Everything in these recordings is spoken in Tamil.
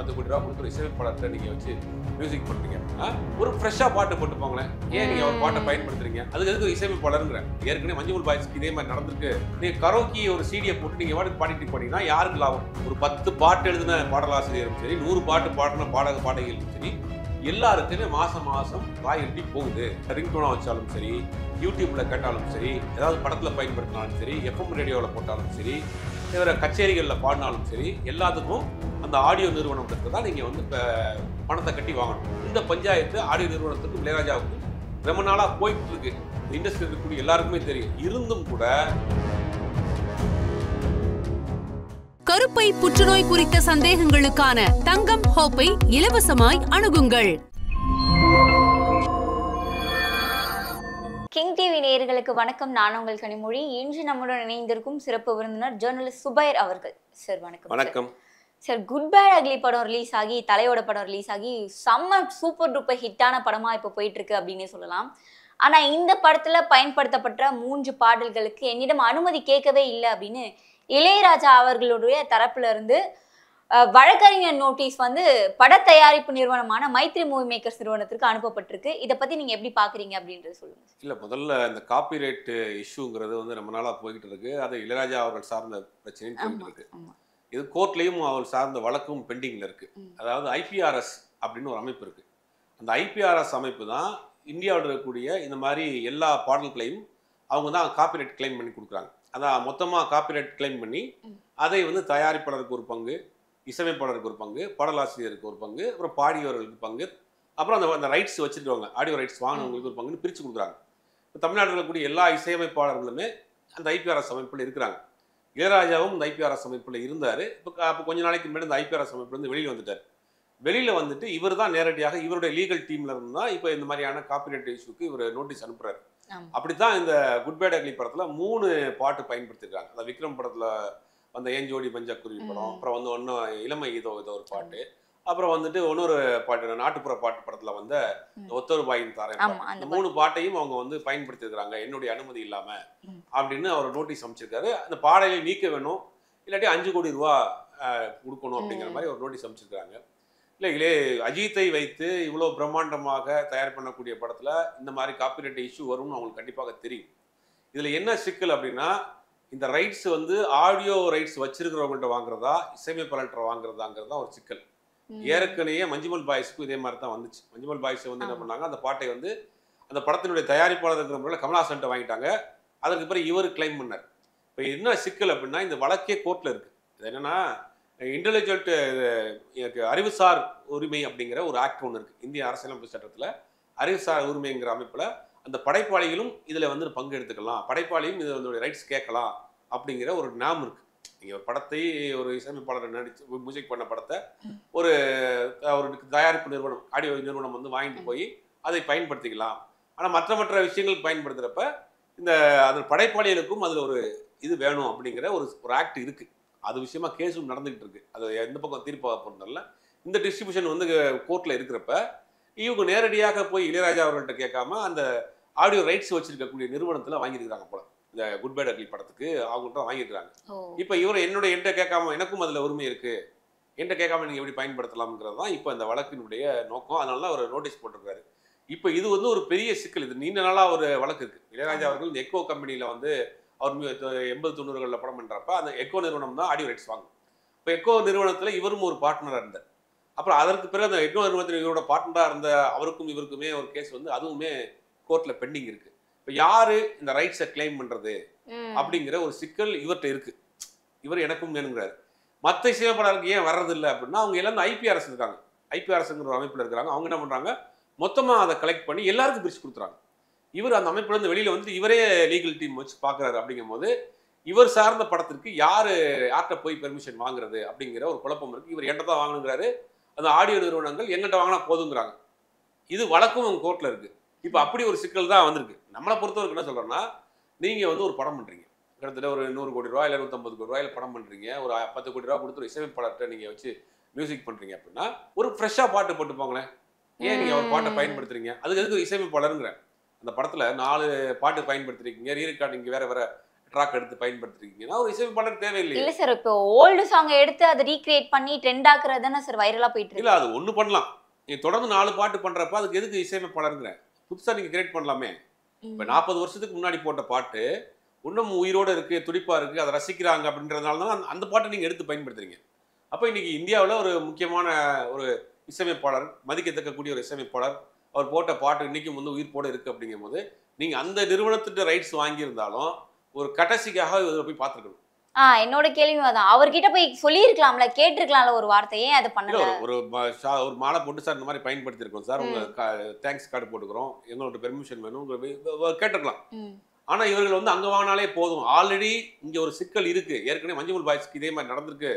10 கோடி ரூபா கொடுத்து ஒரு இசையமைப்பாளர்கிட்ட நீங்க வச்சு மியூசிக் பண்றீங்க அப்படின்னா ஒரு ஃப்ரெஷ்ஷா பாட்டு போட்டு போங்களேன். ஏன் நீங்க ஒரு பாட்டை பயன்படுத்துறீங்க? அதுக்கு எதுக்கு இசையமைப்பாளருங்கிற? ஏற்கனவே மஞ்சுமல் பாய்ஸ்க்கு இதே மாதிரி நடந்திருக்கு. நீங்க கரோக்கி ஒரு சிடியை போட்டு நீங்க பாட்டுக்கு பாடிட்டு போனீங்கன்னா யாருக்கு லாபம்? ஒரு 10 பாட்டு எழுதின பாடலாசிரியரும் சரி, 100 பாட்டு பாடின பாடகிகளும் சரி, எல்லாருக்குமே மாசம் ராயல்டி போகுது. ரிங்டோனா வச்சாலும் சரி, யூடியூப்ல கேட்டாலும் சரி, ஏதாவது படத்துல பயன்படுத்தினாலும் சரி, எஃப்எம் ரேடியோவில் போட்டாலும் சரி, வேற கச்சேரிகளில் பாடினாலும் சரி, எல்லாத்துக்கும் அந்த ஆடியோ நிறுவனத்துக்கு தான் நீங்க வந்து பணத்தை கட்டி வாங்கணும். இந்த பஞ்சாயத்து ஆடியோ நிறுவனத்துக்கும் இளையராஜாவுக்கும் ரொம்ப நாளா போயிட்டு இருக்கு. இண்டஸ்ட்ரி இருக்கக்கூடிய எல்லாருக்குமே தெரியும். இருந்தும் கூட கருப்பை புற்றுநோய் குறித்த சந்தேகங்களுக்கான தங்கம் ஹோப்பை இலவசமாய் அணுகுங்கள். கிங் டிவி நேயர்களுக்கு வணக்கம். நான் உங்கள் கனிமொழி. இன்று நம்முடன் இணைந்திருக்கும் சிறப்பு விருந்தினர் ஜேர்னலிஸ்ட் சுபைர் அவர்கள். சார் வணக்கம். வணக்கம் சார். குட் பேட் அக்லி படம் ரிலீஸ் ஆகி, தலையோட படம் ரிலீஸ் ஆகி செம்ம சூப்பர் டூப்பர் ஹிட்டான படமா இப்போ போயிட்டு இருக்கு அப்படின்னே சொல்லலாம். ஆனா இந்த படத்துல பயன்படுத்தப்பட்ட 3 பாடல்களுக்கு என்னிடம் அனுமதி கேட்கவே இல்லை அப்படின்னு இளையராஜா அவர்களுடைய தரப்புல இருந்து வழக்கறிஞர் நோட்டீஸ் வந்து பட தயாரிப்பு நிறுவனமான மைத்ரி மூவி மேக்கர்ஸ் நிறுவனத்திற்கு அனுப்பப்பட்டிருக்கு. இதை பத்தி நீங்க எப்படி பாக்குறீங்க அப்படின்றது சொல்லுங்க. இல்ல, முதல்ல இந்த காப்பிரைட் இஷ்யூங்கிறது வந்து ரொம்ப நாளா போய்கிட்டு இருக்கு. அது இளையராஜா அவர்கள் சார்ந்த பிரச்சனையும் போயிட்டு இருக்கு. இது கோர்ட்லயும் அவர் சார்ந்த வழக்கும் பெண்டிங்ல இருக்கு. அதாவது ஐபிஆர்எஸ் அப்படின்னு ஒரு அமைப்பு இருக்கு. அந்த ஐபிஆர்எஸ் அமைப்பு தான் இந்தியாவில் இருக்கக்கூடிய இந்த மாதிரி எல்லா பாடல்களையும் அவங்க தான் காப்பிரைட் கிளைம் பண்ணி கொடுக்குறாங்க. அதான் மொத்தமாக காப்பிரைட் கிளைம் பண்ணி அதை வந்து தயாரிப்பாளருக்கு ஒரு பங்கு, இசையமைப்பாளருக்கு ஒரு பங்கு, பாடலாசிரியருக்கு ஒரு பங்கு, அப்புறம் பாடியவர்களுக்கு பங்கு, அப்புறம் அந்த ரைட்ஸ் வச்சுருக்கவங்க ஆடியோ ரைட்ஸ் வாங்கினவங்களுக்கு ஒரு பங்குன்னு பிரித்து கொடுக்குறாங்க. இப்போ தமிழ்நாட்டில் இருக்கக்கூடிய எல்லா இசையமைப்பாளர்களுமே அந்த ஐபிஆர்எஸ் அமைப்பில் இருக்கிறாங்க. இளையராஜாவும் இந்த ஐபிஆர்எஸ் அமைப்பில் இருந்தார். இப்போ கொஞ்ச நாளைக்கு முன்னாடி இந்த ஐபிஆர்எஸ் அமைப்புலேருந்து வெளியில் வந்துட்டார். வெளியில் வந்துட்டு இவர் தான் நேரடியாக இவருடைய லீகல் டீமில் இருந்து தான் இப்போ இந்த மாதிரியான காப்பிரைட் இஷ்யூக்கு இவர் நோட்டீஸ் அனுப்புறாரு. அப்படித்தான் இந்த குட் பேட் அக்லி படத்தில் 3 பாட்டு பயன்படுத்திருக்காங்க. அந்த விக்ரம் படத்தில் அந்த ஏஞ்சோடி பஞ்சாக்குருவி படம், அப்புறம் வந்து ஒன்றும் இளமை இதோ ஒரு பாட்டு, அப்புறம் வந்துட்டு இன்னொரு பாட்டு நாட்டுப்புற பாட்டு படத்தில் வந்த ஒத்தொரு பாயின் தாரேன் பாட்டு. இந்த 3 பாட்டையும் அவங்க வந்து பயன்படுத்திருக்கிறாங்க என்னுடைய அனுமதி இல்லாம அப்படின்னு அவர் நோட்டீஸ் அமைச்சிருக்காரு. அந்த பாடலை நீக்க வேணும், இல்லாட்டி 5 கோடி ரூபா கொடுக்கணும் அப்படிங்கிற மாதிரி ஒரு நோட்டீஸ் அமைச்சிருக்காங்க. இல்லை அஜித்தை வைத்து இவ்வளோ பிரம்மாண்டமாக தயார் பண்ணக்கூடிய படத்தில் இந்த மாதிரி காப்பிரைட் இஷ்யூ வரும்னு அவங்களுக்கு கண்டிப்பாக தெரியும். இதில் என்ன சிக்கல் அப்படின்னா, இந்த ரைட்ஸ் வந்து ஆடியோ ரைட்ஸ் வச்சிருக்கிறவங்கள்ட்ட வாங்குறதா இசையமைப்பாளர்கிட்ட வாங்குறதாங்கிறது தான் ஒரு சிக்கல். ஏற்கனவே மஞ்சுமல் பாய்ஸ்க்கும் இதே மாதிரி தான் வந்துச்சு. மஞ்சுமல் பாய்ஸ் வந்து என்ன பண்ணாங்க, அந்த பாட்டை வந்து அந்த படத்தினுடைய தயாரிப்பாளர் இருக்கிற முறையில் கமல்ஹாசன்ட்ட வாங்கிட்டாங்க. அதற்கு பிறகு இவர் கிளைம் பண்ணார். இப்போ என்ன சிக்கல் அப்படின்னா, இந்த வழக்கே கோர்ட்டில் இருக்குது. இது என்னென்னா, இன்டெலிஜென்ட் அறிவுசார் உரிமை அப்படிங்கிற ஒரு ஆக்ட் ஒன்று இருக்குது இந்திய அரசியலமைப்பு சட்டத்தில். அறிவுசார் உரிமைங்கிற அமைப்பில் அந்த படைப்பாளிகளும் இதில் வந்து பங்கு எடுத்துக்கலாம், படைப்பாளியும் இதில் ரைட்ஸ் கேட்கலாம் அப்படிங்கிற ஒரு நாம் இருக்குது. நீங்கள் ஒரு படத்தை ஒரு இசையமைப்பாளர் நடித்து மியூசிக் பண்ண படத்தை ஒரு தயாரிப்பு நிறுவனம், ஆடியோ நிறுவனம் வந்து வாங்கிட்டு போய் அதை பயன்படுத்திக்கலாம். ஆனால் மற்ற விஷயங்களுக்கு பயன்படுத்துகிறப்ப இந்த அது படைப்பாளிகளுக்கும் அதில் ஒரு இது வேணும் அப்படிங்கிற ஒரு ஆக்ட் இருக்குது. அது விஷயமா கேஸும் நடந்துகிட்டு இருக்கு. அது எந்த பக்கம் தீர்ப்பாக போகிறதில்ல. இந்த டிஸ்ட்ரிபியூஷன் வந்து கோர்ட்டில் இருக்கிறப்ப இவங்க நேரடியாக போய் இளையராஜா அவர்கள்ட்ட கேட்காம அந்த ஆடியோ ரைட்ஸ் வச்சிருக்கக்கூடிய நிறுவனத்தில் வாங்கியிருக்கிறாங்க போல. இந்த குட் பேட் அக்லி படத்துக்கு அவங்கள்ட்ட வாங்கியிருக்கிறாங்க. இப்போ இவர் என்கிட்ட கேட்காம, எனக்கும் அதில் உரிமை இருக்கு, என்கிட்ட கேட்காம நீங்கள் எப்படி பயன்படுத்தலாம்ங்கிறது தான் இப்போ இந்த வழக்கினுடைய நோக்கம். அதனால தான் அவர் நோட்டீஸ் போட்டிருக்காரு. இப்போ இது வந்து ஒரு பெரிய சிக்கல். இது நீண்ட நாளாக ஒரு வழக்கு இருக்குது. இளையராஜா அவர்கள் இந்த எக்கோ கம்பெனியில் வந்து அவர் 80-90களில் படம் பண்ணுறப்ப அந்த எக்கோ நிறுவனம் தான் ஆடியோ ரைட்ஸ் வாங்கும். இப்போ எக்கோ நிறுவனத்தில் இவரும் ஒரு பார்ட்னராக இருந்தார். அப்புறம் அதற்கு பிறகு அந்த எக்கோ நிறுவனத்தில் இவரோட பார்ட்னராக இருந்த அவருக்கும் இவருக்குமே ஒரு கேஸ் வந்து அதுவுமே கோர்ட்டில் பெண்டிங் இருக்குது. இப்போ யார் இந்த ரைட்ஸை கிளைம் பண்ணுறது அப்படிங்கிற ஒரு சிக்கல் இவர்கிட்ட இருக்குது. இவர் எனக்கும் வேணுங்கிறாரு. மற்ற இசையமைப்பாளருக்கு ஏன் வர்றதில்லை அப்படின்னா, அவங்க எல்லாம் ஐபிஆர்எஸ் இருக்காங்க. ஐபிஆர்எஸ்ங்கிற ஒரு அமைப்பில் இருக்கிறாங்க. அவங்க என்ன பண்ணுறாங்க, மொத்தமாக அதை கலெக்ட் பண்ணி எல்லாருக்கும் பிரித்து கொடுத்துறாங்க. இவர் அந்த அமைப்புலேருந்து வெளியில் வந்து இவரே லீகல் டீம் வச்சு பார்க்குறாரு. அப்படிங்கும் போது இவர் சார்ந்த படத்திற்கு யார்கிட்ட போய் பெர்மிஷன் வாங்குறது அப்படிங்கிற ஒரு குழப்பம் இருக்குது. இவர் என்கிட்ட தான் வாங்கணுங்கிறாரு. அந்த ஆடியோ நிறுவனங்கள் எங்கிட்ட வாங்கினா போதுங்கிறாங்க. இது வழக்கும் அவங்க கோர்ட்டில் இருக்குது. இப்போ அப்படி ஒரு சிக்கல் தான் வந்திருக்கு. நம்மளை பொறுத்தவரைக்கும் என்ன சொல்கிறோன்னா, நீங்கள் வந்து ஒரு படம் பண்ணுறீங்க, கிட்டத்தட்ட ஒரு 100 கோடி ரூபா இல்லை 150 கோடி ரூபாயில் படம் பண்ணுறீங்க, ஒரு 10 கோடி ரூபா கொடுத்து ஒரு இசையமைப்பாளர்கிட்ட நீங்கள் வச்சு மியூசிக் பண்ணுறீங்க அப்படின்னா ஒரு ஃப்ரெஷ்ஷாக பாட்டு போட்டு போங்களேன். ஏன் நீங்கள் ஒரு பாட்டை பயன்படுத்துறீங்க? அதுக்கு எதுக்கு இசையமைப்பாளருங்கிறேன். அந்த படத்தில் 4 பாட்டு பயன்படுத்திருக்கீங்க, ரீரெக்கார்டிங் வேறு ட்ராக் எடுத்து பயன்படுத்திருக்கீங்கன்னா ஒரு இசையமைப்பாளர் தேவையில்லையே. இல்ல சார், இப்போ ஓல்டு சாங் எடுத்து அதை ரீக்ரியேட் பண்ணி ட்ரெண்ட் ஆக்குறது தானே சார் வைரலா போயிட்டு இருக்கு. இல்ல அது ஒண்ணு பண்ணலாம். நீங்க தொடர்ந்து 4 பாட்டு பண்றப்ப அதுக்கு எதுக்கு இசையமைப்பாளருங்கிற? புதுசா நீங்க கிரியேட் பண்ணலாமே. இப்ப 40 வருஷத்துக்கு முன்னாடி போட்ட பாட்டு இன்னும் உயிரோட இருக்கு, துடிப்பா இருக்கு, அதை ரசிக்கிறாங்க அப்படின்றதுனால தான் அந்த பாட்டை நீங்க எடுத்து பயன்படுத்துறீங்க. அப்ப இன்னைக்கு இந்தியாவில் ஒரு முக்கியமான ஒரு இசையமைப்பாளர், மதிக்கத்தக்கக்கூடிய ஒரு இசையமைப்பாளர், அவர் போட்ட பாட்டு இன்னைக்கும் வந்து உயிர்ப்போட இருக்கு அப்படிங்கும் போது நீங்க அந்த நிறுவனத்திட்ட ரைட்ஸ் வாங்கியிருந்தாலும் ஒரு கடைசிக்காக இதில் போய் பார்த்துருக்கணும். என்னோட கேள்வி அதான், அவர்கிட்ட போய் சொல்லியிருக்கலாம்ல, கேட்டிருக்கலாம்ல ஒரு வார்த்தை, ஏன் அதை பண்ணல? ஒரு மாலை போட்டு சார் இந்த மாதிரி பயன்படுத்தியிருக்கோம் சார், உங்க தேங்க்ஸ் கார்டு போட்டுக்கிறோம், எங்களோட பெர்மிஷன் வேணும் கேட்டிருக்கலாம். ஆனா இவர்கள் வந்து அங்க வாங்கினாலே போதும், ஆல்ரெடி இங்க ஒரு சிக்கல் இருக்கு, ஏற்கனவே மஞ்சுமல் பாய்ஸ்க்கு இதே மாதிரி நடந்திருக்கு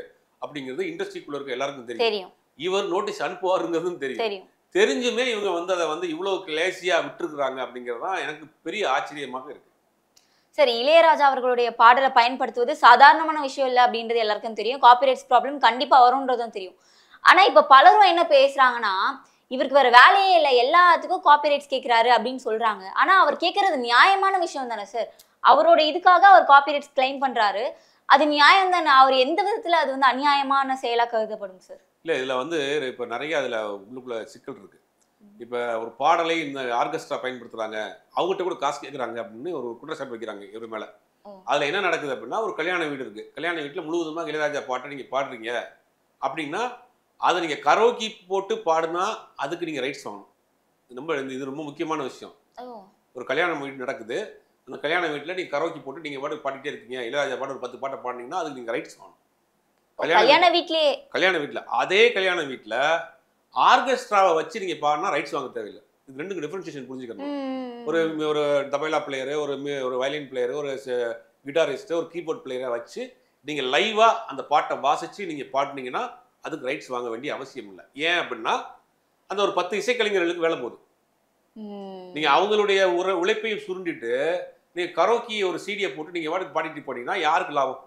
அப்படிங்கிறது இண்டஸ்ட்ரிக்குள்ள இருக்க எல்லாருக்கும் தெரியும். இவர் நோட்டீஸ் அனுப்புவாருங்கிறதும் தெரியும். தெரிஞ்சுமே இவங்க வந்து அதை வந்து இவ்வளவு லேசியா விட்டுருக்குறாங்க அப்படிங்கிறது தான் எனக்கு பெரிய ஆச்சரியமாக இருக்கு. சரி, இளையராஜா அவர்களுடைய பாடலை பயன்படுத்துவது சாதாரணமான விஷயம் இல்லை அப்படின்றது எல்லாருக்கும் தெரியும். காப்பிரைட்ஸ் ப்ராப்ளம் கண்டிப்பா வரும்ன்றதும் தெரியும். ஆனா இப்ப பலரும் என்ன பேசுறாங்கன்னா, இவருக்கு வேற வேலையே இல்லை, எல்லாத்துக்கும் காப்பிரைட்ஸ் கேட்கிறாரு அப்படின்னு சொல்றாங்க. ஆனா அவர் கேட்கறது நியாயமான விஷயம் தானே சார்? அவரோட இதுக்காக அவர் காப்பிரைட்ஸ் கிளைம் பண்றாரு, அது நியாயம் தானே? அவர் எந்த விதத்துல அது வந்து அநியாயமான செயலா கருதப்படும் சார்? இல்ல இதுல வந்து இப்ப நிறைய அதுல உள்ளுக்குள்ள சிக்கல் இருக்கு. இப்ப ஒரு பாடலை இந்த ஆர்கெஸ்ட்ரா பயன்படுத்துறாங்க, அவங்ககிட்ட கூட காசு கேட்கறாங்க அப்படின்னு ஒரு குற்றச்சாட்டு வைக்கிறாங்க இவர் மேல. அதுல என்ன நடக்குது அப்படின்னா, ஒரு கல்யாண வீடு இருக்கு, கல்யாண வீட்டுல முழுவதுமா இளையராஜா பாட்டை நீங்க பாடுறீங்க அப்படின்னா அதை நீங்க கரோக்கி போட்டு பாடுனா அதுக்கு நீங்க ரைட்ஸ் வாங்கணும். இது ரொம்ப முக்கியமான விஷயம். ஒரு கல்யாண வீடு நடக்குது, அந்த கல்யாண வீட்டுல நீங்க கரோக்கி போட்டு நீங்க பாட்டு பாடிட்டே இருக்கீங்க, இளையராஜா பாட்டு ஒரு 10 பாட்டை பாடினீங்கன்னா அதுக்கு நீங்க ரைட்ஸ் வாங்கணும். கல்யாண வீட்டுல அதே கல்யாண வீட்டுல ஆர்கெஸ்ட்ராவை வச்சு நீங்க பாடினா ரைட்ஸ் வாங்க தேவையில்லை. இது ரெண்டுக்கு டிஃபரன்ஷியேஷன் புரிஞ்சுக்கணும். ஒரு தபேலா பிளேயரு, ஒரு வயலின் பிளேயரு, ஒரு கிட்டாரிஸ்ட், ஒரு கீபோர்ட் பிளேயரை வச்சு நீங்க லைவா அந்த பாட்டை வாசிச்சு நீங்க பாடினீங்கன்னா அதுக்கு ரைட்ஸ் வாங்க வேண்டிய அவசியம் இல்லை. ஏன் அப்படின்னா அந்த ஒரு 10 இசைக்கலைஞர்களுக்கு வேலை போகுது. நீங்க அவங்களுடைய உழைப்பையும் சுருண்டிட்டு நீங்க கரோக்கி ஒரு சீடியை போட்டு நீங்க பாட்டுக்கு பாடிட்டு போனீங்கன்னா யாருக்கு லாபம்?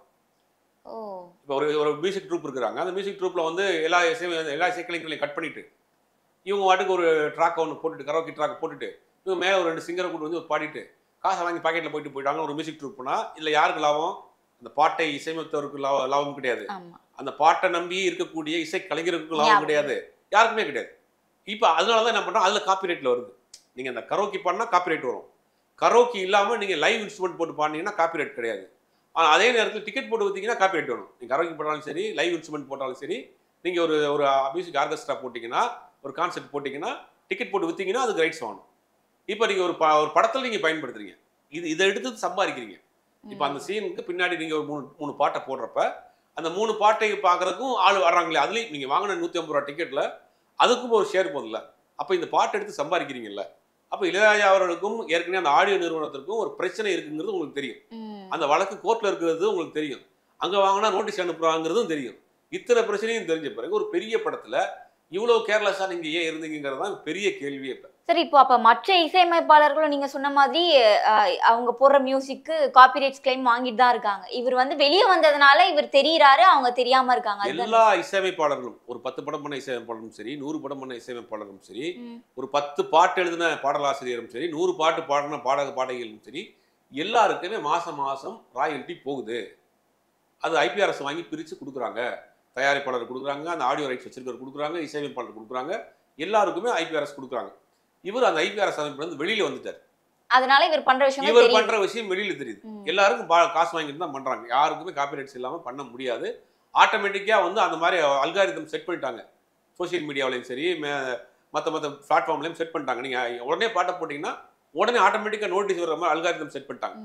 இப்போ ஒரு மியூசிக் ட்ரூப் இருக்கிறாங்க, அந்த மியூசிக் ட்ரூப்ல வந்து எல்லா இசைக்கலைஞர்களையும் கட் பண்ணிட்டு இவங்க வாட்டுக்கு ஒரு ட்ராக் ஒன்று போட்டுட்டு, கரோக்கி ட்ராக் போட்டுட்டு இவங்க மேலே ஒரு 2 சிங்கரை கூட்டு வந்து பாடிட்டு காசை வாங்கி பாக்கெட்டில் போயிட்டாங்க ஒரு மியூசிக் ட்ரூப்னா இதில் யாருக்கு லாபம்? அந்த பாட்டை இசையமைத்தவருக்கு லாபம் கிடையாது, அந்த பாட்டை நம்பி இருக்கக்கூடிய இசை கலைஞருக்கு லாபம் கிடையாது, யாருக்குமே கிடையாது. இப்போ அதனால தான் என்ன பண்ணுறோம், அதில் காப்பிரைட்டில் வருது. நீங்கள் அந்த கரோக்கி பாடினா காப்பிரைட் வரும், கரோக்கி இல்லாமல் நீங்கள் லைவ் இன்ஸ்ட்ருமெண்ட் போட்டு பாடினீங்கன்னா காப்பிரைட் கிடையாது. ஆனால் அதே நேரத்தில் டிக்கெட் போட்டு விற்றீங்கன்னா காப்பிரைட் வரும். நீங்கள் கரோக்கி போட்டாலும் சரி, லைவ் இன்ஸ்ட்ருமெண்ட் போட்டாலும் சரி, நீங்கள் ஒரு மியூசிக் ஆர்கெஸ்ட்ரா போட்டிங்கன்னா, ஒரு கான்செர்ட் போட்டிங்கன்னா, டிக்கெட் போட்டு விற்றீங்கன்னா அதுக்கு ரைட்ஸ் வாங்கணும். இப்போ நீங்கள் ஒரு படத்தில் நீங்கள் பயன்படுத்துறீங்க, இதை எடுத்து சம்பாதிக்கிறீங்க. இப்போ அந்த சீனுக்கு பின்னாடி நீங்கள் ஒரு 3 பாட்டை போடுறப்ப அந்த 3 பாட்டை பார்க்குறதுக்கும் ஆள் வர்றாங்களே, அதுலேயும் நீங்கள் வாங்கின 150 ரூபா டிக்கெட்டில் அதுக்கும் ஒரு ஷேர் போதில்ல. அப்போ இந்த பாட்டை எடுத்து சம்பாதிக்கிறீங்கல்ல. அப்போ இளையராஜா அவர்களுக்கும் ஏற்கனவே அந்த ஆடியோ நிறுவனத்திற்கும் ஒரு பிரச்சனை இருக்குங்கிறது உங்களுக்கு தெரியும். அந்த வழக்கு கோர்ட்டில் இருக்கிறது உங்களுக்கு தெரியும். அங்கே வாங்கினா நோட்டீஸ் அனுப்புறாங்கிறதும் தெரியும். இத்தனை பிரச்சனையும் தெரிஞ்ச பிறகு ஒரு பெரிய படத்தில் இவ்வளோ கேர்லெஸ்ஸாக நீங்கள் ஏன் இருந்தீங்கிறது தான் பெரிய கேள்வியே. இப்போ சரி, இப்போ அப்போ மற்ற இசையமைப்பாளர்களும் நீங்கள் சொன்ன மாதிரி அவங்க போடுற மியூசிக்கு காப்பிரைட்ஸ் கிளைம் வாங்கிட்டு தான் இருக்காங்க. இவர் வந்து வெளியே வந்ததுனால இவர் தெரியுறாரு, அவங்க தெரியாம இருக்காங்க. எல்லா இசையமைப்பாளர்களும், ஒரு 10 படம் பண்ண இசையமைப்பாளரும் சரி, 100 படம் பண்ண இசையமைப்பாளரும் சரி, ஒரு 10 பாட்டு எழுதின பாடலாசிரியரும் சரி, 100 பாட்டு பாடின பாடகிகளும் சரி, எல்லாருக்குமே மாசம் ராயல்ட்டி போகுது. அது ஐபிஆர்எஸ் வாங்கி பிரித்து கொடுக்குறாங்க. தயாரிப்பாளர் கொடுக்குறாங்க, அந்த ஆடியோ ரைட்ஸ் வச்சிருக்கிற கொடுக்குறாங்க, இசையமைப்பாளர் கொடுக்குறாங்க, எல்லாருக்குமே ஐபிஆர்எஸ் கொடுக்குறாங்க. இவர் அந்த ஐபிஆர்எஸ் அமைப்புலேருந்து வெளியில் வந்துட்டார். அதனால இவர் பண்ற விஷயம் வெளியில தெரியுது. எல்லாருக்கும் காசு வாங்கிட்டு தான் பண்றாங்க. யாருக்குமே காப்பிரைட்ஸ் இல்லாமல் பண்ண முடியாது. ஆட்டோமேட்டிக்காக வந்து அந்த மாதிரி அல்காரிதம் செட் பண்ணிட்டாங்க. சோசியல் மீடியாவிலையும் சரி, மற்ற பிளாட்ஃபார்ம்லையும் செட் பண்ணிட்டாங்க. நீங்கள் உடனே பாட்டை போட்டிங்கன்னா உடனே ஆட்டோமேட்டிக்காக நோட்டீஸ் வர்ற மாதிரி அல்காரிதம் செட் பண்ணிட்டாங்க.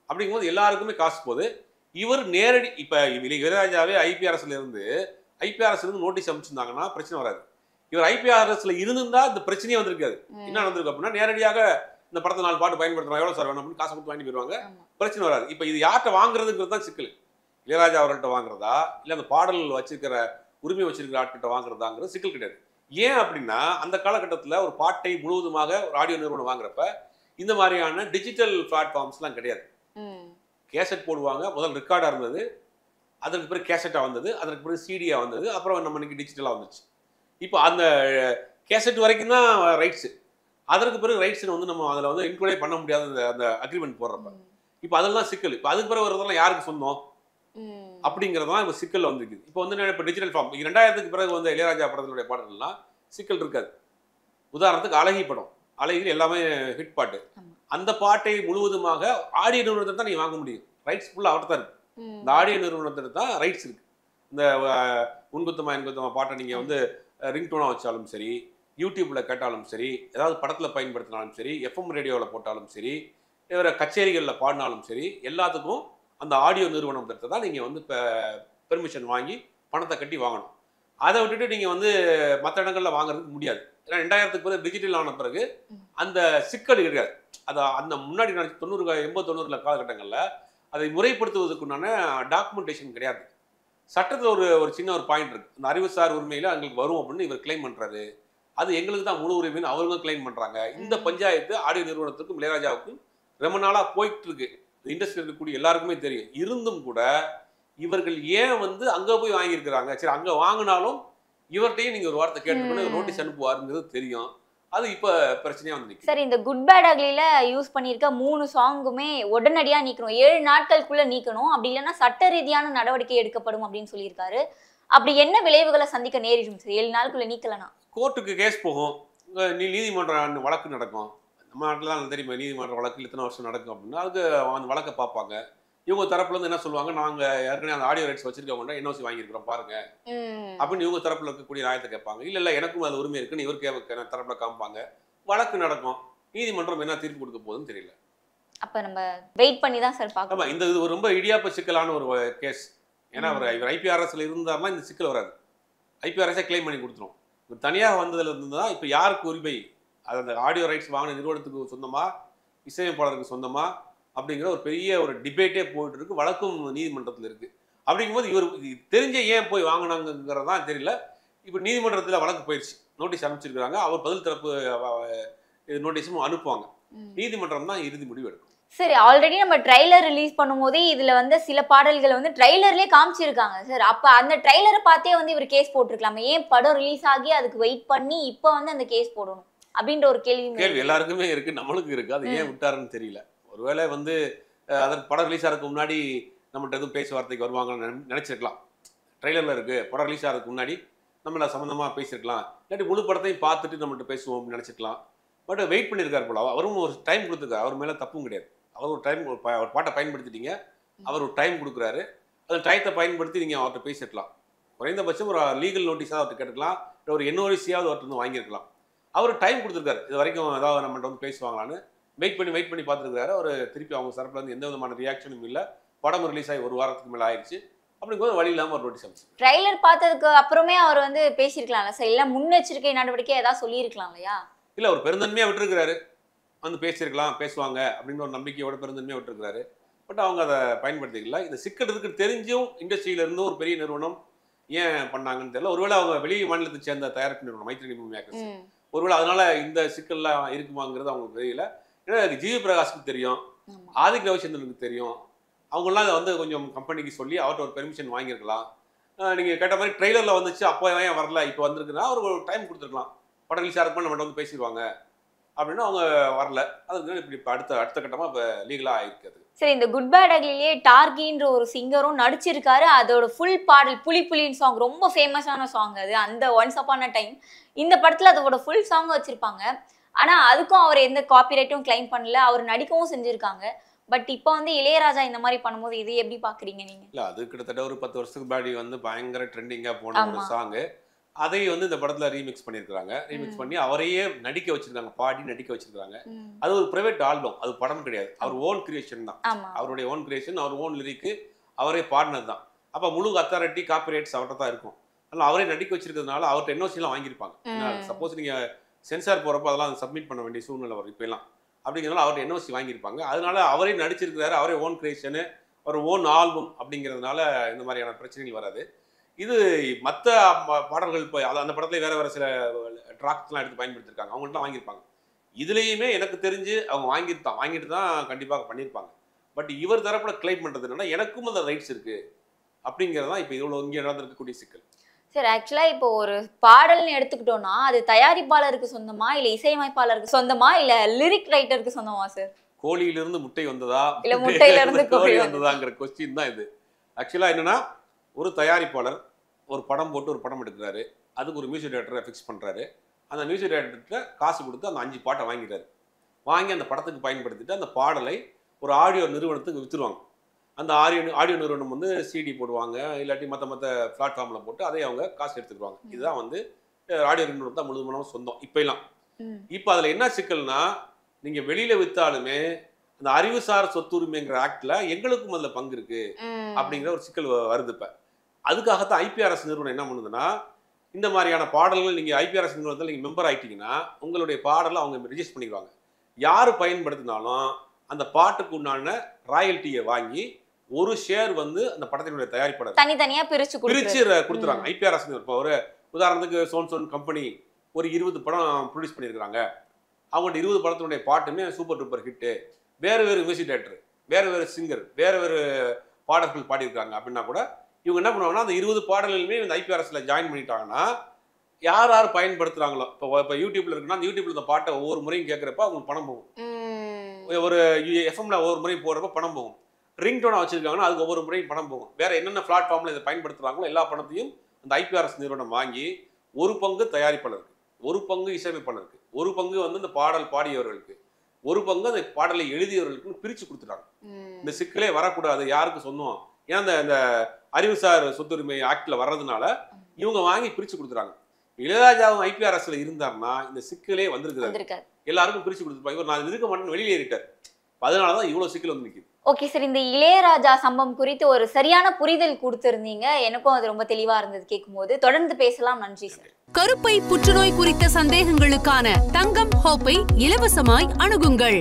அப்படிங்கும்போது எல்லாருக்குமே காசு போகுது. இவர் நேரடி இப்போ இளையராஜாவே ஐபிஆர்எஸ்ல இருந்து நோட்டீஸ் அமைச்சிருந்தாங்கன்னா பிரச்சனை வராது. இவர் ஐபிஆர்எஸ்ல இருந்திருந்தா இந்த பிரச்சனையே வந்திருக்காது. என்ன நடந்திருக்கு அப்படின்னா, நேரடியாக இந்த படத்தை 4 பாட்டு பயன்படுத்துறோம், எவ்வளோ சார் வேணும் அப்படின்னு காசை கொடுத்து வாங்கி போயிடுவாங்க, பிரச்சனை வராது. இப்போ இது யார்கிட்ட வாங்குறதுங்கிறது தான் சிக்கல். இளையராஜா அவர்கள்ட்ட வாங்குறதா இல்லை அந்த பாடல் வச்சிருக்கிற உரிமை வச்சிருக்கிற ஆட்கிட்ட வாங்குறதாங்கிறது சிக்கல் கிடையாது. ஏன் அப்படின்னா, அந்த காலகட்டத்தில் ஒரு பாட்டை முழுவதுமாக ஒரு ஆடியோ நிறுவனம் வாங்குறப்ப இந்த மாதிரியான டிஜிட்டல் பிளாட்ஃபார்ம்ஸ்லாம் கிடையாது. கேசட் போடுவாங்க, முதல் ரெக்கார்டாக இருந்தது, அதற்கு பிறகு கேசட்டாக வந்தது, அதற்கு பிறகு சிடியாக வந்தது, அப்புறம் நம்ம இன்னைக்கு டிஜிட்டலாக வந்துச்சு. இப்போ அந்த கேசட் வரைக்கும் தான் ரைட்ஸு, அதற்கு பிறகு ரைட்ஸ் வந்து நம்ம அதில் வந்து இன்க்ளூடே பண்ண முடியாத அந்த அக்ரிமெண்ட் போடுறப்ப. இப்போ அதெல்லாம் சிக்கல். இப்போ அதுக்கு பிறகு வரதெல்லாம் யாருக்கு சொந்தம் அப்படிங்கிறதெல்லாம் இப்போ சிக்கல் வந்துருக்குது. இப்போ வந்து இப்போ டிஜிட்டல் ஃபார்ம் 2000க்கு பிறகு வந்து இளையராஜா படத்தினுடைய பாடல்கள்லாம் சிக்கல் இருக்காது. உதாரணத்துக்கு அழகி படம், அழகியில் எல்லாமே ஹிட் பாட்டு. அந்த பாட்டை முழுவதுமாக ஆடியோ நிறுவனத்தை தான் நீங்கள் வாங்க முடியும். ரைட்ஸ் ஃபுல்லாக அவர்கிட்ட தான் இருக்கு. இந்த ஆடியோ நிறுவனத்தில் தான் ரைட்ஸ் இருக்கு. இந்த உன்குத்தமா என்குத்தமா பாட்டை நீங்கள் வந்து ரிங்டோனாக வச்சாலும் சரி, யூடியூப்பில் கேட்டாலும் சரி, ஏதாவது படத்தில் பயன்படுத்தினாலும் சரி, எஃப்எம் ரேடியோவில் போட்டாலும் சரி, வேறு கச்சேரிகளில் பாடினாலும் சரி, எல்லாத்துக்கும் அந்த ஆடியோ நிறுவனத்தை தான் நீங்கள் வந்து பெர்மிஷன் வாங்கி பணத்தை கட்டி வாங்கணும். அதை விட்டுட்டு நீங்கள் வந்து மற்ற இடங்களில் வாங்குறதுக்கு முடியாது. ஏன்னா 2000க்கு பிறகு டிஜிட்டல் ஆன பிறகு அந்த சிக்கல் இருக்காது. அதை அந்த முன்னாடி 90 80 90 காலகட்டங்களில் அதை முறைப்படுத்துவதற்குண்டான டாக்குமெண்டேஷன் கிடையாது. சட்டத்தில் ஒரு சின்ன ஒரு பாயிண்ட் இருக்குது. இந்த அறிவுசார் உரிமையில் எங்களுக்கு வரும் அப்படின்னு இவர் கிளைம் பண்ணுறாரு. அது எங்களுக்கு தான் முழு உரிமைன்னு அவங்க கிளைம் பண்ணுறாங்க. இந்த பஞ்சாயத்து ஆடியோ நிறுவனத்துக்கும் இளையராஜாவுக்கும் ரொம்ப நாளாக போயிட்டு இருக்கு. இண்டஸ்ட்ரி இருக்கக்கூடிய எல்லாருக்குமே தெரியும். இருந்தும் கூட இவர்கள் ஏன் வந்து அங்கே போய் வாங்கியிருக்கிறாங்க? சரி, அங்கே வாங்கினாலும் இவர்கிட்டையும் நீங்கள் ஒரு வார்த்தை கேட்டுக்கணும், நோட்டீஸ் அனுப்புவாருங்கிறது தெரியும். அது இப்போ பிரச்சனையாக வந்து நிற்கும். சார், இந்த குட் பேட் அக்லியில் யூஸ் பண்ணியிருக்க 3 சாங்குமே உடனடியாக நீக்கணும், 7 நாட்களுக்குள்ளே நீக்கணும், அப்படி இல்லைன்னா சட்ட ரீதியான நடவடிக்கை எடுக்கப்படும் அப்படின்னு சொல்லியிருக்காரு. அப்படி என்ன விளைவுகளை சந்திக்க நேரிடும் சார் 7 நாளுக்குள்ளே நீக்கலனா? கோர்ட்டுக்கு கேஸ் போகும், நீதிமன்ற வழக்கு நடக்கும். நம்ம நாட்டில் தான் தெரியுமா, நீதிமன்ற வழக்கு இத்தனை வருஷம் நடக்கும் அப்படின்னா அதுக்கு அந்த வழக்கை பார்ப்பாங்க. இவங்க தரப்புலேருந்து என்ன சொல்லுவாங்க, நாங்கள் ஏற்கனவே அந்த ஆடியோ ரைட்ஸ் வச்சிருக்கவங்க என்ஓசி வாங்கியிருக்கிறோம் பாருங்க அப்படின்னு இவங்க தரப்பில் இருக்கக்கூடிய நியாயத்தை கேட்பாங்க. இல்லை எனக்கும் அது உரிமை இருக்குன்னு இவர் தரப்பில் காமிப்பாங்க. வழக்கு நடக்கும். நீதிமன்றம் என்ன தீர்ப்பு கொடுக்க போகுதுன்னு தெரியல. அப்போ நம்ம வெயிட் பண்ணி தான் சார் பார்க்கணும். ஆமாம், இது ரொம்ப இடியாப்ப சிக்கலான ஒரு கேஸ். ஏன்னா இவர் ஐபிஆர்எஸ்ல இருந்தாருன்னா இந்த சிக்கல் வராது. ஐபிஆர்எஸே கிளைம் பண்ணி கொடுத்துரும். இவர் தனியாக வந்ததுல இருந்து தான் இப்போ யாருக்கு உரிமை, அது அந்த ஆடியோ ரைட்ஸ் வாங்கின நிறுவனத்துக்கு சொந்தமா, இசையமைப்பாளருக்கு சொந்தமா அப்படிங்கிற ஒரு பெரிய ஒரு டிபேட்டே போயிட்டு இருக்கு. வழக்கும் நீதிமன்றத்தில் இருக்கு. அப்படிங்கும்போது இவர் தெரிஞ்ச ஏன் போய் வாங்கினாங்கிறது தான் தெரியல. இப்போ நீதிமன்றத்தில் வழக்கு போயிடுச்சு, நோட்டீஸ் அனுப்பிச்சிருக்கிறாங்க. அவர் பதில் தரப்பு நோட்டீஸும் அனுப்புவாங்க. நீதிமன்றம் தான் இறுதி முடிவு எடுக்கும். சரி, ஆல்ரெடி நம்ம ட்ரைலர் ரிலீஸ் பண்ணும்போதே இதுல வந்து சில பாடல்களை வந்து ட்ரைலர்லேயே காமிச்சிருக்காங்க சார். அப்போ அந்த ட்ரைலரை பார்த்தே வந்து இவர் கேஸ் போட்டிருக்கலாமே, ஏன் படம் ரிலீஸ் ஆகி அதுக்கு வெயிட் பண்ணி இப்போ வந்து அந்த கேஸ் போடணும் அப்படின்ற ஒரு கேள்வி எல்லாருக்குமே இருக்கு, நம்மளுக்கு இருக்கு. அது ஏன் விட்டாருன்னு தெரியல. ஒருவேளை வந்து அதற்கு படம் ரிலீஸ் ஆகிறதுக்கு முன்னாடி நம்மகிட்ட எதுவும் பேச்சுவார்த்தைக்கு வருவாங்கன்னு நினச்சிருக்கலாம். ட்ரெய்லரில் இருக்குது, படம் ரிலீஸ் ஆகிறதுக்கு முன்னாடி நம்மளை சம்மந்தமாக பேசியிருக்கலாம், இல்லாட்டி முழு படத்தையும் பார்த்துட்டு நம்மகிட்ட பேசுவோம் அப்படின்னு நினச்சிக்கலாம். பட் வெயிட் பண்ணியிருக்காரு போல. அவரும் ஒரு டைம் கொடுத்துருக்காரு. அவர் மேலே தப்பும் கிடையாது. அவர் ஒரு டைம் ஒரு பாட்டை பயன்படுத்திட்டீங்க, அவர் ஒரு டைம் கொடுக்குறாரு. அந்த டயத்தை பயன்படுத்தி நீங்கள் அவர்கிட்ட பேசிருக்கலாம். குறைந்தபட்சம் ஒரு லீகல் நோட்டீஸாக அவர்கிட்ட கேட்டுக்கலாம், இல்லை ஒரு என்ஓசியாவது அவர்கிட்ட வந்து வாங்கியிருக்கலாம். அவர் டைம் கொடுத்துருக்காரு, இது வரைக்கும் ஏதாவது நம்மகிட்ட வந்து பேசுவாங்களான்னு வெயிட் பண்ணி பார்த்துருக்காரு. அவர் திருப்பி அவங்க தரப்புல இருந்து எந்த விதமான ரியாக்ஷனும் இல்லை. படம் ரிலீஸ் ஆகி 1 வாரத்துக்கு மேலே ஆயிடுச்சு. அப்படிங்கும்போது வழி இல்லாமல் ஒரு நோட்டீஸ் அனுப்பிச்சு. ட்ரைலர் பார்த்ததுக்கு அப்புறமே அவர் வந்து பேசியிருக்கலாம்ல சார், இல்லை முன்னெச்சரிக்கை நடவடிக்கை ஏதாவது சொல்லியிருக்கலாம் இல்லையா? இல்லை, அவர் பெருந்தன்மையாக விட்டுருக்கிறாரு. வந்து பேசியிருக்கலாம், பேசுவாங்க அப்படின்னு ஒரு நம்பிக்கையோட பெருந்தன்மையாக விட்டுருக்கிறாரு. பட் அவங்க அதை பயன்படுத்திக்கல. இந்த சிக்கல் இருக்குன்னு தெரிஞ்சும் இண்டஸ்ட்ரியிலேருந்து ஒரு பெரிய நிறுவனம் ஏன் பண்ணாங்கன்னு தெரியல. ஒருவேளை அவங்க வெளி மாநிலத்தை சேர்ந்த தயாரிப்பு நிறுவனம் மைத்ரி மூவி மேக்கர்ஸ், ஒருவேளை அதனால இந்த சிக்கல்லாம் இருக்குமாங்கிறது அவங்களுக்கு தெரியல. ஏன்னா ஜிவி பிரகாஷ்க்கு தெரியும், ஆதிக் ரவிச்சந்திரனுக்கு தெரியும். அவங்களாம் அதை வந்து கொஞ்சம் கம்பெனிக்கு சொல்லி அவர்கிட்ட ஒரு பெர்மிஷன் வாங்கியிருக்கலாம். நீங்கள் கேட்ட மாதிரி ட்ரெய்லரில் வந்துச்சு, அப்போ ஏன் வரல, இப்போ வந்திருக்குன்னா அவருக்கு ஒரு டைம் கொடுத்துருக்கலாம். படம் ரிலீஸ் ஆகிறப்ப நம்மகிட்ட வந்து பேசிடுவாங்க அப்படின்னு அவங்க வரல. அதுக்கு இப்படி இப்போ அடுத்த கட்டமாக இப்போ லீகலாக ஆகிருக்காது. சரி, இந்த குட் பேட் அக்லிலேயே டார்கின்ற ஒரு சிங்கரும் நடிச்சிருக்காரு. அதோட ஃபுல் பாடல் புலின்னு சாங் ரொம்ப ஃபேமஸான சாங் அது. அந்த ஒன்ஸ் அப்பான டைம் இந்த படத்தில் அதோட ஃபுல் சாங் வச்சுருப்பாங்க. ஆனால் அதுக்கும் அவர் எந்த காப்பிரைட்டும் கிளைம் பண்ணல, அவர் நடிக்கவும் செஞ்சுருக்காங்க. பட் இப்போ வந்து இளையராஜா இந்த மாதிரி பண்ணும்போது இதை எப்படி பார்க்குறீங்க நீங்கள்? இல்லை, அது கிட்டத்தட்ட ஒரு 10 வருஷத்துக்கு முன்னாடி வந்து பயங்கர ட்ரெண்டிங்காக போன ஒரு சாங்கு. அதை வந்து இந்த படத்தில் ரீமிக்ஸ் பண்ணியிருக்காங்க. ரீமிக்ஸ் பண்ணி அவரையே நடிக்க வச்சிருக்காங்க, பாடி நடிக்க வச்சிருக்காங்க. அது ஒரு பிரைவேட் ஆல்பம், அது படம் கிடையாது. அவர் ஓன் கிரியேஷன் தான். அவருடைய ஓன் கிரியேஷன், அவர் ஓன் லிரிக்கு, அவரே பாடினது தான். அப்போ முழு அத்தாரிட்டி காப்பிரைட்ஸ் அவர்கிட்ட தான் இருக்கும். அதனால் அவரே நடிக்க வச்சிருக்கிறதுனால அவர்கிட்ட என்ஓசிலாம் வாங்கியிருப்பாங்க. சப்போஸ் நீங்கள் சென்சார் போகிறப்போ அதெல்லாம் சப்மிட் பண்ண வேண்டிய சூழ்நிலை வரும் இப்போலாம். அப்படிங்கிறதுனால அவர்கிட்ட என்ஓசி வாங்கியிருப்பாங்க. அதனால அவரே நடிச்சிருக்கிறாரு, அவரே ஓன் கிரியேஷனு, அவர் ஓன் ஆல்பம். அப்படிங்கிறதுனால இந்த மாதிரியான பிரச்சனைகள் வராது. இது மற்ற பாடல்கள் இப்போ அந்த படத்துல வேற சில ட்ராக்ஸ்லாம் எடுத்து பயன்படுத்தியிருக்காங்க, அவங்கள்ட்ட வாங்கியிருப்பாங்க. இதுலேயுமே எனக்கு தெரிஞ்சு அவங்க வாங்கிட்டு தான் கண்டிப்பாக பண்ணியிருப்பாங்க. பட் இவர் தரப்புல கிளைம் பண்ணுறது என்னன்னா, எனக்கும் அந்த ரைட்ஸ் இருக்குது அப்படிங்கிறது தான் இப்போ இவ்வளோ இங்கே நடந்திருக்கக்கூடிய சிக்கல். சார், ஆக்சுவலாக இப்போ ஒரு பாடல்னு எடுத்துக்கிட்டோம்னா அது தயாரிப்பாளருக்கு சொந்தமா, இல்லை இசையமைப்பாளருக்கு சொந்தமா, இல்லை லிரிக் ரைட்டருக்கு சொந்தமா சார்? கோழியிலிருந்து முட்டை வந்ததா இல்ல முட்டையிலிருந்து கோழி வந்ததாங்கிற கொஸ்டின் தான் இது. ஆக்சுவலா என்னன்னா, ஒரு தயாரிப்பாளர் ஒரு படம் போட்டு ஒரு படம் எடுக்கிறாரு, அதுக்கு ஒரு மியூசிக் டைரக்டரை ஃபிக்ஸ் பண்றாரு. அந்த மியூசிக் டைரக்டர்கிட்ட காசு கொடுத்து அந்த 5 பாட்டை வாங்கிட்டாரு. வாங்கி அந்த படத்துக்கு பயன்படுத்திட்டு அந்த பாடலை ஒரு ஆடியோ நிறுவனத்துக்கு விற்றுருவாங்க. அந்த ஆடியோ நிறுவனம் வந்து சிடி போடுவாங்க, இல்லாட்டி மற்ற பிளாட்ஃபார்மில் போட்டு அதை அவங்க காசு எடுத்துக்குவாங்க. இதுதான் வந்து ஆடியோ நிறுவனம் தான் முழுமையான சொந்தம் இப்பெல்லாம். இப்போ அதில் என்ன சிக்கல்னா, நீங்கள் வெளியில் விற்றாலுமே அந்த அறிவுசார் சொத்துரிமைங்கிற ஆக்டில் எங்களுக்கும் அதில் பங்கு இருக்கு அப்படிங்கிற ஒரு சிக்கல் வருது. இப்போ அதுக்காகத்தான் ஐபிஆர்எஸ் நிறுவனம் என்ன பண்ணுதுன்னா, இந்த மாதிரியான பாடல்கள் நீங்கள் ஐபிஆர்எஸ் நிறுவனத்தில் நீங்கள் மெம்பர் ஆகிட்டீங்கன்னா உங்களுடைய பாடலை அவங்க ரிஜிஸ்டர் பண்ணிடுவாங்க. யார் பயன்படுத்தினாலும் அந்த பாட்டுக்கு உண்டான ராயல்ட்டியை வாங்கி ஒரு ஷேர் வந்து அந்த படத்தினுடைய தயாரிப்பாளர் தனித்தனியாக பிரிச்சு கொடுத்துறாங்க. ஐபிஆர்எஸ் இப்போ ஒரு உதாரணத்துக்கு சோன் கம்பெனி ஒரு 20 படம் ப்ரொடியூஸ் பண்ணியிருக்கிறாங்க. அவங்கள்ட்ட 20 படத்தினுடைய பாட்டுமே சூப்பர் டூப்பர் ஹிட்டு. வேறு மியூசிக் டைரக்டர், வேறு சிங்கர், வேறு பாடல்கள் பாடியிருக்காங்க அப்படின்னா கூட இவங்க என்ன பண்ணுவாங்கன்னா, அந்த 20 பாடல்களுமே இந்த ஐபிஆர்எஸ்ல ஜாயின் பண்ணிட்டாங்கன்னா யார் பயன்படுத்துகிறாங்களோ, இப்போ யூடியூப்ல இருக்குன்னா அந்த யூடியூப்ல இந்த பாட்டை ஒவ்வொரு முறையும் கேட்குறப்ப அவங்களுக்கு பணம் போகும். ஒரு எஃப்எம்ல ஒவ்வொரு முறையும் போடுறப்ப பணம் போகும். ரிங்டோனை வச்சிருக்காங்கன்னா அதுக்கு ஒவ்வொரு முறையும் பணம் போகும். வேற என்னென்ன பிளாட்ஃபார்ம்ல இதை பயன்படுத்துறாங்களோ எல்லா பணத்தையும் அந்த ஐபிஆர்எஸ் நிறுவனம் வாங்கி ஒரு பங்கு தயாரிப்பாளருக்கு, ஒரு பங்கு இசையமைப்பாளருக்கு, ஒரு பங்கு வந்து இந்த பாடல் பாடியவர்களுக்கு, ஒரு பங்கு அந்த பாடலை எழுதியவர்களுக்கு பிரித்து கொடுத்துட்டாங்க. இந்த சிக்கலே வரக்கூடாது, யாருக்கு சொந்தம், ஏன்னா இந்த அறிவுசார் சொத்துரிமை ஆக்டில் வர்றதுனால இவங்க வாங்கி பிரித்து கொடுத்துறாங்க. இளையராஜாவும் ஐபிஆர்எஸ்ல இருந்தாருன்னா இந்த சிக்கலே வந்திருக்காரு. எல்லாருக்கும் பிரித்து கொடுத்துருப்பாங்க. இவர் நான் இருக்க மாட்டேன்னு வெளியே ஏறிட்டார். அதனாலதான் இவ்வளவு சிக்கல் வந்து நிற்குது. ஓகே சார், இந்த இளையராஜா சம்பவம் குறித்து ஒரு சரியான புரிதல் கொடுத்திருந்தீங்க. எனக்கும் அது ரொம்ப தெளிவா இருந்தது கேட்கும்போது. தொடர்ந்து பேசலாம். நன்றி சார். கருப்பை புற்றுநோய் குறித்த சந்தேகங்களுக்கான தங்கம் ஹோப்பை இலவசமாய் அணுகுங்கள்.